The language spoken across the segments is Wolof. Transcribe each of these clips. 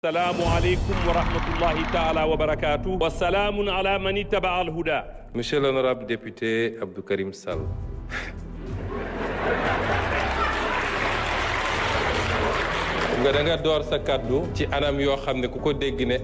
السلام عليكم ورحمة الله تعالى وبركاته والسلام على من اتبع الهدى. Monsieur l'honorable député Abdou Karim Sall. da nga door sa kàddu ci anam yoo xam ne ku ko dégg ne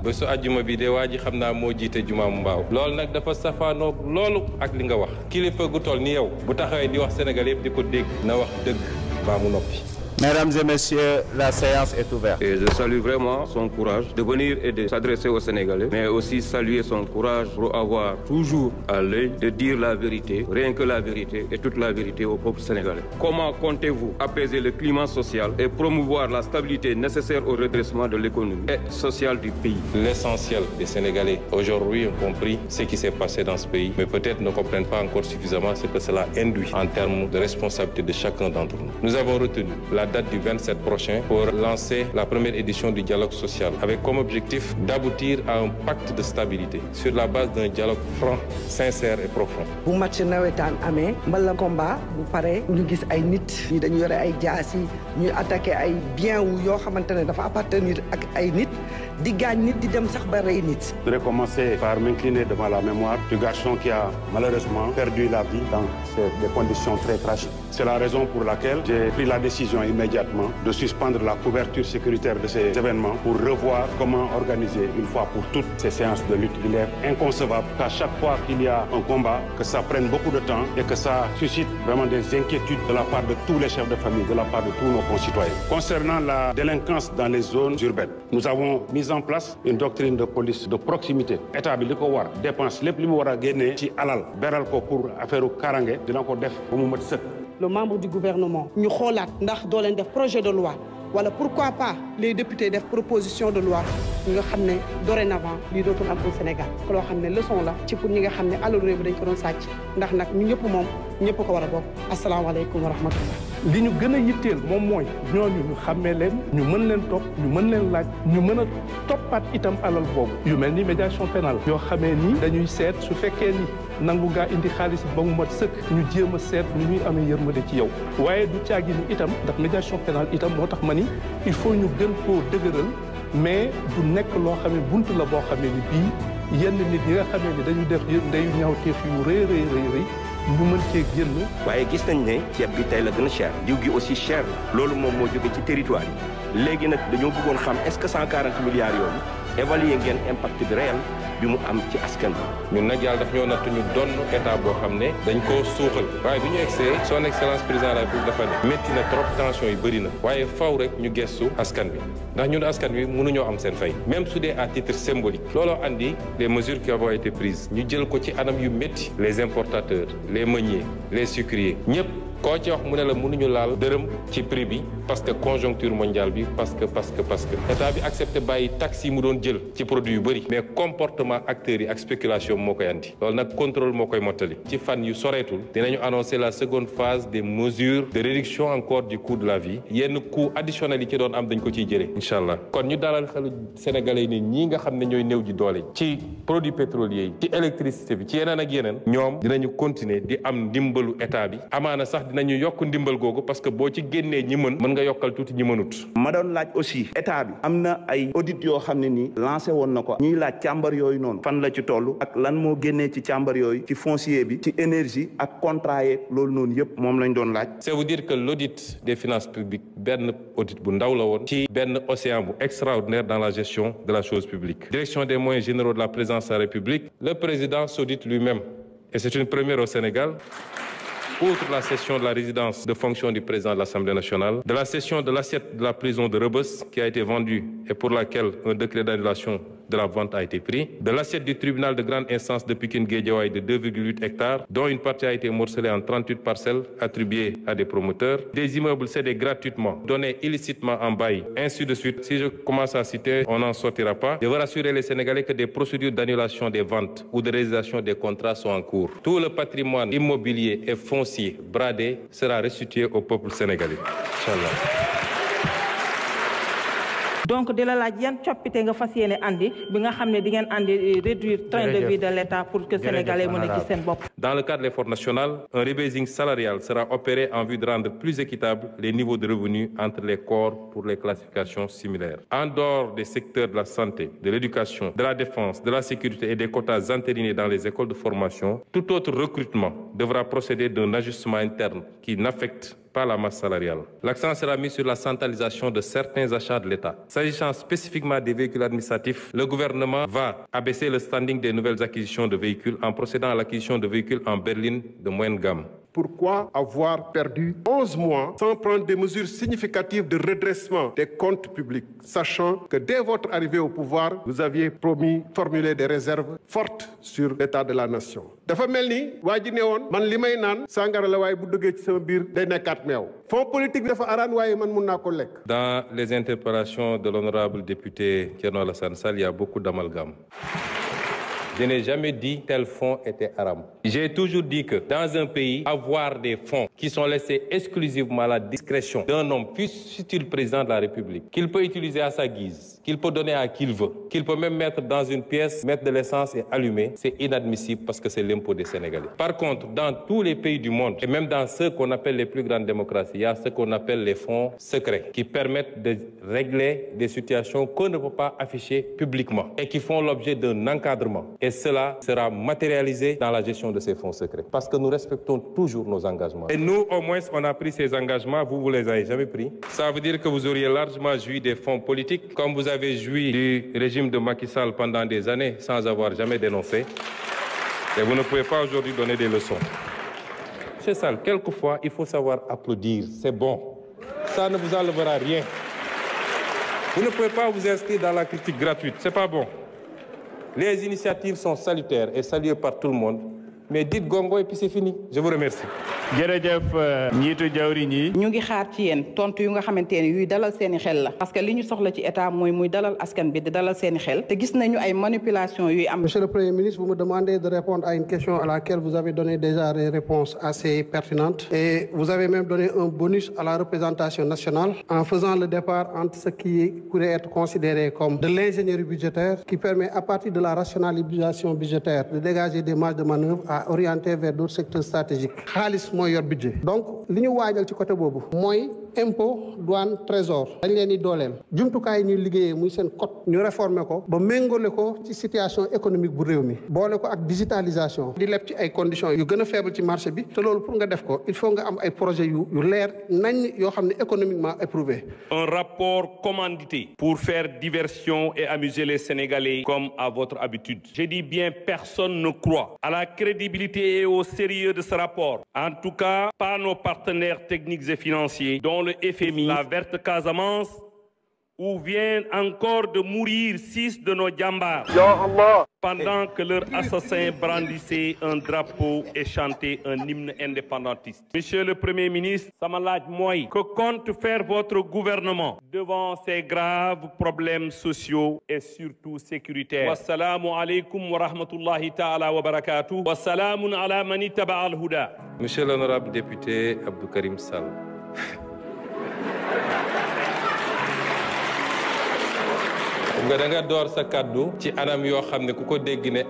bésu àjjuma bi de waa ji xam naa moo jiite jumaa mu mbaaw loolu nag dafa safaanoog loolu ak li nga wax kilifa gu toll ni yow bu taxawee di wax Sénégal yëpp di ko dégg na wax dëgg baa mu noppi. Mesdames et messieurs, la séance est ouverte. Et je salue vraiment son courage de venir et de s'adresser aux Sénégalais, mais aussi saluer son courage pour avoir toujours à l'œil de dire la vérité, rien que la vérité et toute la vérité au peuple sénégalais. Comment comptez-vous apaiser le climat social et promouvoir la stabilité nécessaire au redressement de l'économie et sociale du pays? L'essentiel des Sénégalais aujourd'hui ont compris ce qui s'est passé dans ce pays, mais peut-être ne comprennent pas encore suffisamment ce que cela induit en termes de responsabilité de chacun d'entre nous. Nous avons retenu la date du 27 prochain pour lancer la première édition du dialogue social avec comme objectif d'aboutir à un pacte de stabilité sur la base d'un dialogue franc, sincère et profond. bu match nawetaan amee mbala combat bu pare ñu gis ay nit ñi dañu yore ay jaasi ñuy attaqué ay bien wu yoo xamante ne dafa appartenir ak ay nit di gaañ nit di dem sax ba rey nit. Je voudrais commencer par m'incliner devant la mémoire du garçon qui a malheureusement perdu la vie dans des conditions très tragiques. C'est la raison pour laquelle j'ai pris la décision immédiatement de suspendre la couverture sécuritaire de ces événements pour revoir comment organiser une fois pour toutes ces séances de lutte. Il est inconcevable qu'à chaque fois qu'il y a un combat, que ça prenne beaucoup de temps et que ça suscite vraiment des inquiétudes de la part de tous les chefs de famille, de la part de tous nos concitoyens. Concernant la délinquance dans les zones urbaines, nous avons mis en place une doctrine de police de proximité. État bi li ko war dépense lépp li mu war a génnee ci alal beral ko pour affaire karange dina ko def ba mu mat sëkk. Le membre du gouvernement ñu xoolaat ndax doo leen def projet de loi wala pourquoi pas les députés def proposition de loi nga xam ne dorénavant lii dootul am au Sénégal ko loo xam ne leçon la ci pour ñi nga xam ne alalu réew bi dañ ko doon sàcc ndax nag ñu ñëpp moom ñëpp ko war a bokk. Asalaamaaleykum wa rahmatullah. li ñu gën a yitteel moom mooy ñooñu ñu xàmmee leen ñu mën leen topp ñu mën leen laaj ñu mën a toppaat itam alal boobu yu mel ni médiation pénale yoo xamee ni dañuy seet su fekkee ni nangu ngaa indi xaalis ba mu mat sëkk ñu jéem a seet ni ñuy amee yërmande ci yow waaye du caagi ni itam ndax médiation pénale itam moo tax ma ni il faut ñu gën koo dëgëral mais du nekk loo xam ne bunt la boo xamee ni bii yenn nit ñi nga xamee ni dañu def ndeyu ñaawteef yu rëy ñu mën cee génn. waaye gis nañ ne ceeb bi tey la gën a cher diw gi aussi cher loolu moom moo jóge ci territoire yi léegi nag dañoo bëggoon xam est-ce que 140 milliards yooyu évaluer ngeen impact bi réel bi mu am ci askan bi. ñun nag yàlla daf ñoo natt ñu donn état boo xam ne dañ koo suuxal waaye bi ñu egsee son excellence président de la République dafa ne métti na trop tension yi bëri na waaye faw rek ñu gestu askan bi ndax ñun askan bi mënuñoo am seen fay même su dee à titre symbolique looloo andi les mesures qui ont été prises ñu jël ko ci anam yu métti les importateurs les meuniers les sucriers ñëpp koo ci wax mu ne la mënuñu laal dërëm ci prix bi parce que conjoncture mondiale bi parce que état bi accepté bàyyi taxes yi mu doon jël ci produit yu bëri mais comportement acteurs yi ak spéculation moo koy andi loolu nag contrôle moo koy mottali ci fan yu soreetul dinañu annoncer la seconde phase des mesures de réduction encore du coût de la vie yenn coût additionnel yi ci doon am dañ ko ciy jëlee incha allah kon ñu dalal xelu sénégalais yi ni ñii nga xam ne ñooy néew ji doole ci produits pétroliers yi ci électricité bi ci yeneen ak yeneen ñoom dinañu continuer di am ndimbalu état bi amaana sax dinañu yokk ndimbal googu parce que boo ci génnee ñi mën nga yokkal tuuti ñi mënut. ma doon laaj aussi état bi am na ay audit yoo xam ne nii lancé woon na ko ñuy laaj càmbar yooyu noonu fan la ci toll ak lan moo génnee ci càmbar yooyu ci foncier bi ci énergie ak contrat yeeg loolu noonu yëpp moom lañ doon laaj. c'est vous dire que l'audit des finances publiques benn audit bu ndaw la woon ci benn océan bu extraordinaire dans la gestion de la chose publique. Direction des moyens généraux de la présidence de la République, le président s'audite lui-même et c'est une première au Sénégal. Outre la cession de la résidence de fonction du président de l'Assemblée nationale, de la cession de l'assiette de la prison de Rebeuss qui a été vendue et pour laquelle un décret d'annulation de la vente a été pris, de l'assiette du tribunal de grande instance de Pikine-Guédiawaye de 2,8 hectares, dont une partie a été morcelée en 38 parcelles attribuées à des promoteurs, des immeubles cédés gratuitement, donnés illicitement en bail, ainsi de suite. Si je commence à citer, on n'en sortira pas. Je veux rassurer les Sénégalais que des procédures d'annulation des ventes ou de résiliation des contrats sont en cours. Tout le patrimoine immobilier et foncier bradé sera restitué au peuple sénégalais. Inch'Allah. donc di la laaj yan coppite nga fas yéene andi bi nga xam ne di ngeen andi réduire train de vie de l'État pour que sénégalais mën a gis seen bopp. Dans le cadre de l'effort national, un rebasing salarial sera opéré en vue de rendre plus équitables les niveaux de revenus entre les corps pour les classifications similaires. En dehors des secteurs de la santé, de l'éducation, de la défense, de la sécurité et des quotas entérinés dans les écoles de formation, tout autre recrutement devra procéder d'un ajustement interne qui n'affecte pas la masse salariale. L'accent sera mis sur la centralisation de certains achats de l'État. S'agissant spécifiquement des véhicules administratifs, le gouvernement va abaisser le standing des nouvelles acquisitions de véhicules en procédant à l'acquisition de véhicules en berline de moyenne gamme. Pourquoi avoir perdu 11 mois sans prendre des mesures significatives de redressement des comptes publics, sachant que dès votre arrivée au pouvoir, vous aviez promis formuler des réserves fortes sur l'état de la nation. dafa mel ni waa ji ne woon man li may naan sàngara la waaye bu duggee ci sama biir day nekkaat meew fonds politique bi dafa araan waaye man mun naa ko lekk. Dans les interpellations de l'honorable député Thierno Alassane Sall, il y a beaucoup d'amalgame. Je n'ai jamais dit tel fonds était haram. J'ai toujours dit que dans un pays, avoir des fonds qui sont laissés exclusivement à la discrétion d'un homme, fût-il président de la République, qu'il peut utiliser à sa guise, qu'il peut donner à qui il veut, qu'il peut même mettre dans une pièce, mettre de l'essence et allumer, c'est inadmissible parce que c'est l'impôt des Sénégalais. Par contre, dans tous les pays du monde, et même dans ceux qu'on appelle les plus grandes démocraties, il y a ce qu'on appelle les fonds secrets qui permettent de régler des situations qu'on ne peut pas afficher publiquement et qui font l'objet d'un encadrement. Et cela sera matérialisé dans la gestion de ces fonds secrets. Parce que nous respectons toujours nos engagements. Et nous, au moins, on a pris ces engagements. Vous les avez jamais pris. Ça veut dire que vous auriez largement joui des fonds politiques, comme vous avez joui du régime de Macky Sall pendant des années, sans avoir jamais dénoncé. Et vous ne pouvez pas aujourd'hui donner des leçons. C'est ça. Quelquefois, il faut savoir applaudir. C'est bon. Ça ne vous enlèvera rien. Vous ne pouvez pas vous inscrire dans la critique gratuite. C'est pas bon. Les initiatives sont salutaires et saluées par tout le monde. Mais dites gongo et puis c'est fini. Je vous remercie. jërëjëf njiitu jawriñ yi. ñu ngi xaar ci yéen tontu yu nga xamante ne yuy dalal seeni xel la parce que li ñu soxla ci état mooy muy dalal askan bi di dalal seeni xel te gis nañu ay manipulation yuy am. Monsieur le Premier ministre, vous me demandez de répondre à une question à laquelle vous avez donné déjà des réponses assez pertinentes et vous avez même donné un bonus à la représentation nationale en faisant le départ entre ce qui pourrait être considéré comme de l'ingénierie budgétaire qui permet à partir de la rationalisation budgétaire de dégager des marges de manœuvre à orienter vers d'autres secteurs stratégiques. xaalis mooy yor budget. donc li ñu waajal ci côté boobu mooy impôt douane trésor dañ leen di dooleel jumtukaay ñuy liggéeyee muy seen code ñu réformer ko ba méngale ko ci situation économique bu réew mi boole ko ak digitalisation di leb ci ay conditions yu gën a faible ci marché bi te loolu pour nga def ko il faut nga am ay projets yu leer nañ yoo xam ne économiquement éprouvé. Un rapport commandité pour faire diversion et amuser les Sénégalais comme à votre habitude. Je dis bien personne ne croit à la crédibilité et au sérieux de ce rapport. En tout cas, pas nos partenaires techniques et financiers, dont le FMI, la Verte Casamance, où viennent encore de mourir 6 de nos djambars, pendant que leurs assassins brandissaient un drapeau et chantaient un hymne indépendantiste. Monsieur le Premier ministre, Samalaj Moy, que compte faire votre gouvernement devant ces graves problèmes sociaux et surtout sécuritaires? Wassalamu alaikum wa rahmatullahi ta'ala wa barakatuh. Wassalamun ala man ittaba al-huda. Monsieur l'honorable député Abdou Karim Sall. nga da nga door sa kaddu ci anam yoo xam ne ku ko dégg ne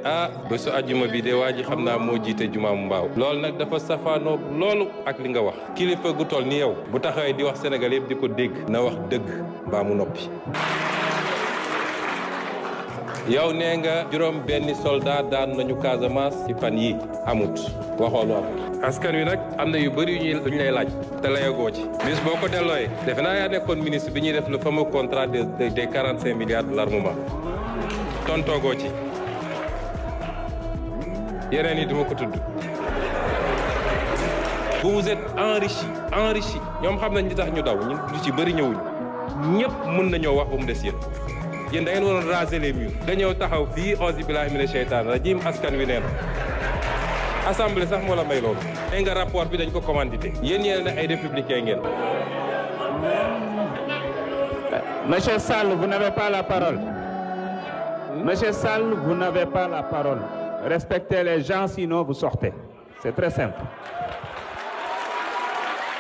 bésu ajuma bi de waa ji xam naa moo jiite jumaam mbaaw loolu nag dafa safaanoo loolu ak li nga wax kilifa gu toll ni yow bu taxawee di wax Sénégal yëpp di ko dégg na wax dëgg mbaa mu noppi. yow nee nga juróom benni soldat daan nañu Casamance ci fan yi amut waxoo lu am askan wi nag am na yu bëri yu ñu lay laaj te layagoo ci bis boo ko dellooyee defe naa yaa nekkoon ministre bi ñuy def le fameux contrat des 45 milliards de l'armement tontoogoo ci yeneen yi duma ko tudd vous vous êtes enrichi ñoom xam nañ li tax ñu daw ñu ci bëri ñëwuñu ñëpp mën nañoo wax ba mu des yéen da ngeen waroon raser les murs nga ñëw taxaw fii auzu billahi mina sheytaan rajim askan wi neen assemblée sax moo la may loolu ay nga rapport bi dañ ko commandité yéen ne ay républicain ngeen. Monsieur Sall, vous n'avez pas la parole. Monsieur Sall, vous n'avez pas la parole. Respectez les gens, sinon vous sortez. C'est très simple.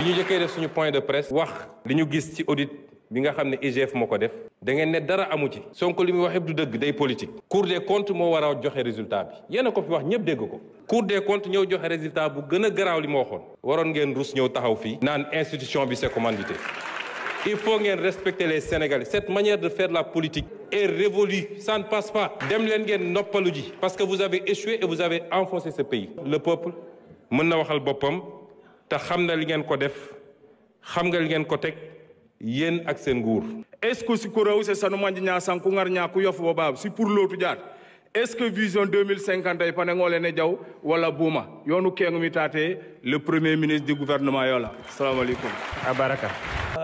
bi ñu jëkkee def suñu point de presse wax li ñu gis ci audit bi nga xam ne IGF moo ko def da ngeen ne dara amu ci Sonko li muy wax yëpp du dëgg day politique. Cour des comptes moo war a joxe résultat bi yéen a ko fi wax ñëpp dégg ko. Cour des comptes ñëw joxe résultat bu gën a garaaw li ma waxoon waroon ngeen rus ñëw taxaw fii naan institution bi c'est commandité. Il faut ngeen respecter les Sénégalais. Cette manière de faire la politique est révolue. Ça ne passe pas. Dem leen ngeen noppalu ji parce que vous avez échoué et vous avez enfoncé ce pays. Le peuple mën na waxal boppam te xam na li ngeen ko def xam nga li ngeen ko teg yéen ak seen nguur. Est-ce que si kuréel c'est sanu manji ñaa sanku ngar ñaa ku yof boobaab si pour l'autre jaar est-ce que vision 2050 ay pane ngoo leen jaw wala buuma yoonu kengu mi taate le premier ministre du gouvernement yola salaamaaleykum Abaraka.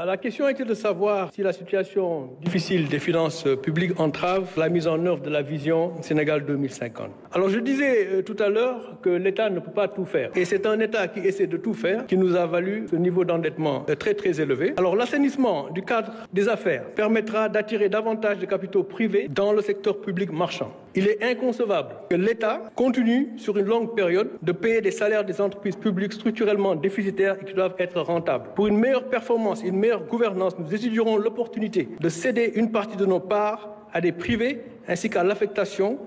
La question était de savoir si la situation difficile des finances publiques entrave la mise en œuvre de la vision Sénégal 2050. Alors je disais tout à l'heure que l'État ne peut pas tout faire. Et c'est un État qui essaie de tout faire qui nous a valu ce niveau d'endettement très très élevé. Alors l'assainissement du cadre des affaires permettra d'attirer davantage de capitaux privés dans le secteur public marchand. Il est inconcevable que l'État continue sur une longue période de payer des salaires des entreprises publiques structurellement déficitaires et qui doivent être rentables. Pour une meilleure performance, une meilleure gouvernance, nous étudierons l'opportunité de céder une partie de nos parts à des privés ainsi qu'à l'affectation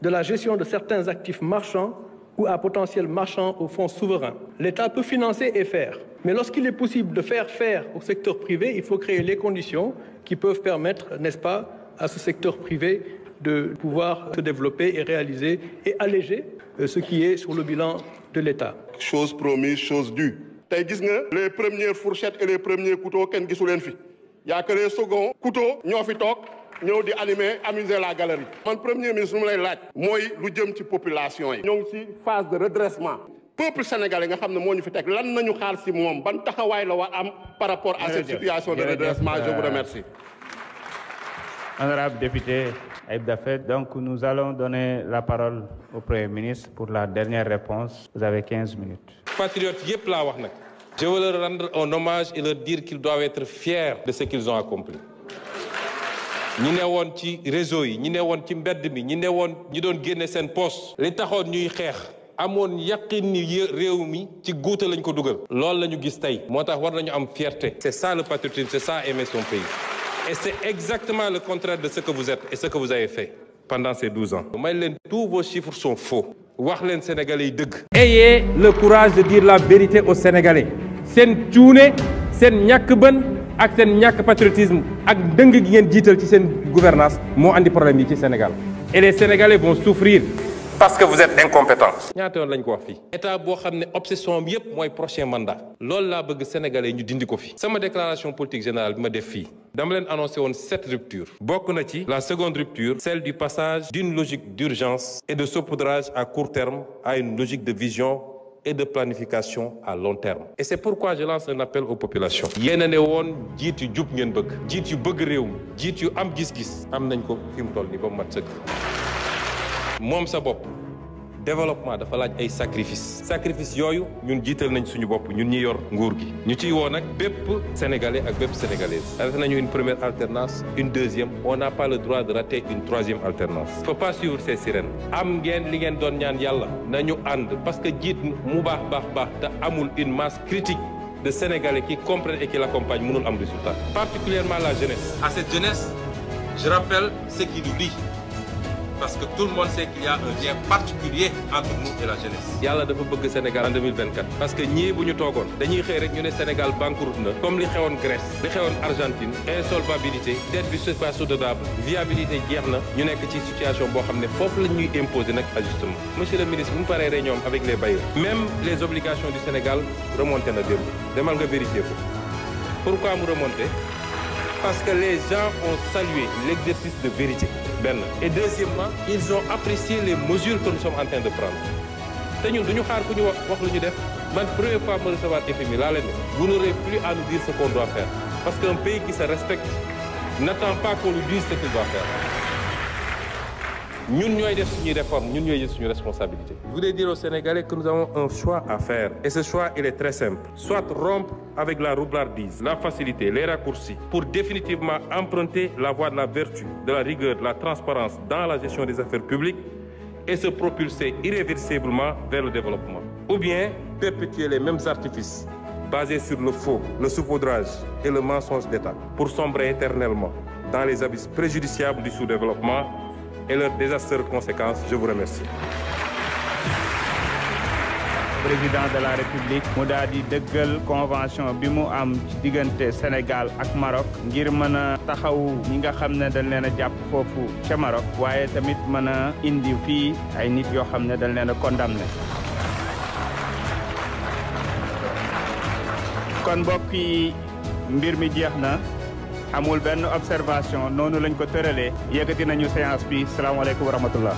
de la gestion de certains actifs marchands ou à potentiel marchand aux fonds souverains. L'État peut financer et faire, mais lorsqu'il est possible de faire au secteur privé, il faut créer les conditions qui peuvent permettre, n'est-ce pas, à ce secteur privé de pouvoir se développer et réaliser et alléger ce qui est sur le bilan de l'État. Chose promise, chose due. Tey gis nga les premières fourchettes et les premiers couteaux kenn gisu leen fi yaa que les seconds couteaux ñoo fi toog ñëw di amuser la galerie. Man premier ministre mu lay laaj mooy lu jëm ci population yi. ñoo ngi ci phase de redressement. Peuple sénégalais nga xam ne moo ñu fi teg lan nañu xaar si moom ban taxawaay la war am par rapport à cette situation de redressement. Je vous remercie. Honorable député Ayib Daffé, donc nous allons donner la parole au Premier ministre pour la dernière réponse. Vous avez 15 minutes. Patriotes yëpp laa wax nag. Je veux leur rendre un hommage et leur dire qu'ils doivent être fiers de ce qu'ils ont accompli. ñi ne woon ci réseau yi ñi ne woon ci mbedd mi ñi ne woon ñi doon génne seen poste li taxoon ñuy xeex amoon yaqin ni réew mi ci guuta lañ ko dugal. loolu la ñu gis tey moo tax war nañu am fierté. C'est ça le patriotisme, c'est ça aimer son pays. Et c'est exactement le contraire de ce que vous êtes et ce que vous avez fait pendant ces 12 ans. Tous vos chiffres sont faux. Ayez le courage de dire la vérité aux Sénégalais. Sen cuune, sen ñàkk bën ak sen ñàkk patriotisme ak dëng gi ngeen jiital ci sen gouvernance moo andi problème yi ci Sénégal. Et les Sénégalais vont souffrir parce que vous êtes incompétents. ñaata yoon lañ ko wax fii. état boo xam ne obsession bi yëpp mooy prochain mandat. loolu laa bëgg Sénégalais ñu dindi ko fi. sama déclaration politique générale bi ma def fii. dama leen annoncé woon 7 ruptures. bokk na ci la seconde rupture, celle du passage d'une logique d'urgence et de saupoudrage à court terme à une logique de vision et de planification à long terme. Et c'est pourquoi je lance un appel aux populations. yéen a ne woon jiit yu jub ngeen bëgg. jiit yu bëgg réew mi. jiit yu am gis-gis. am nañ ko fi mu toll nii ba mu mat sëkk. moom sa bopp développement dafa laaj ay sacrifice yooyu ñun jiital nañ suñu bopp ñun ñi yor nguur gi ñu ciy woo nag bépp sénégalais ak bépp sénégalaise. def nañu une première alternance une deuxième on n'a pas le droit de rater une troisième alternance. faut pas suivre ces sirènes. am ngeen li ngeen doon ñaan yàlla nañu ànd parce que jiit mu baax te amul une masse critique de sénégalais qui comprennent et qui l'accompagnent mënul am résultat. particulièrement la jeunesse. À cette jeunesse je rappelle ce qui nous lie. Parce que tout le monde sait qu'il y a un lien particulier entre nous et la jeunesse. Yàlla dafa bëgg Sénégal en 2024. parce que ñii bu ñu toogoon dañuy xëy rek ñu ne Sénégal banqueroute na comme li xewoon Grèce li xewoon Argentine insolvabilité dette bi c'est pas soutenable viabilité jeex na ñu nekk ci situation boo xam ne foofu la ñuy imposer nag ajustement. Monsieur le ministre bu mu paree réunion avec les bailleurs même les obligations du Sénégal remonté na démb demal nga vérifier ko. Pourquoi mu remonté? Parce que les gens ont salué l'exercice de vérité. Et deuxièmement, ils ont apprécié les mesures que nous sommes en train de prendre. Première fois que je recevoir FMI, vous n'aurez plus à nous dire ce qu'on doit faire. Parce qu'un pays qui se respecte n'attend pas qu'on lui dise ce qu'il doit faire. Nous avons des réformes, nous avons une responsabilité. Je voulais dire aux Sénégalais que nous avons un choix à faire. Et ce choix, il est très simple. Soit rompre avec la roublardise, la facilité, les raccourcis, pour définitivement emprunter la voie de la vertu, de la rigueur, de la transparence dans la gestion des affaires publiques et se propulser irréversiblement vers le développement. Ou bien perpétuer les mêmes artifices basée sur le faux, le saupoudrage et le mensonge d'État, pour sombrer éternellement dans les abysses préjudiciables du sous-développement et leurs désastreuses conséquences. Je vous remercie. Président de la République mu daal di dëggal convention bi mu am ci diggante Sénégal ak Maroc ngir mën a taxaw ñi nga xam ne dañ leen a jàpp foofu ca Maroc waaye tamit mën a indi fii ay nit yoo xam ne dañ leen a condamné. kon mbokk yi mbir mi jeex na amul benn observation noonu lañ ko tëralee yëkkati nañu séance bi salaamaaleykum wa rahmatullah.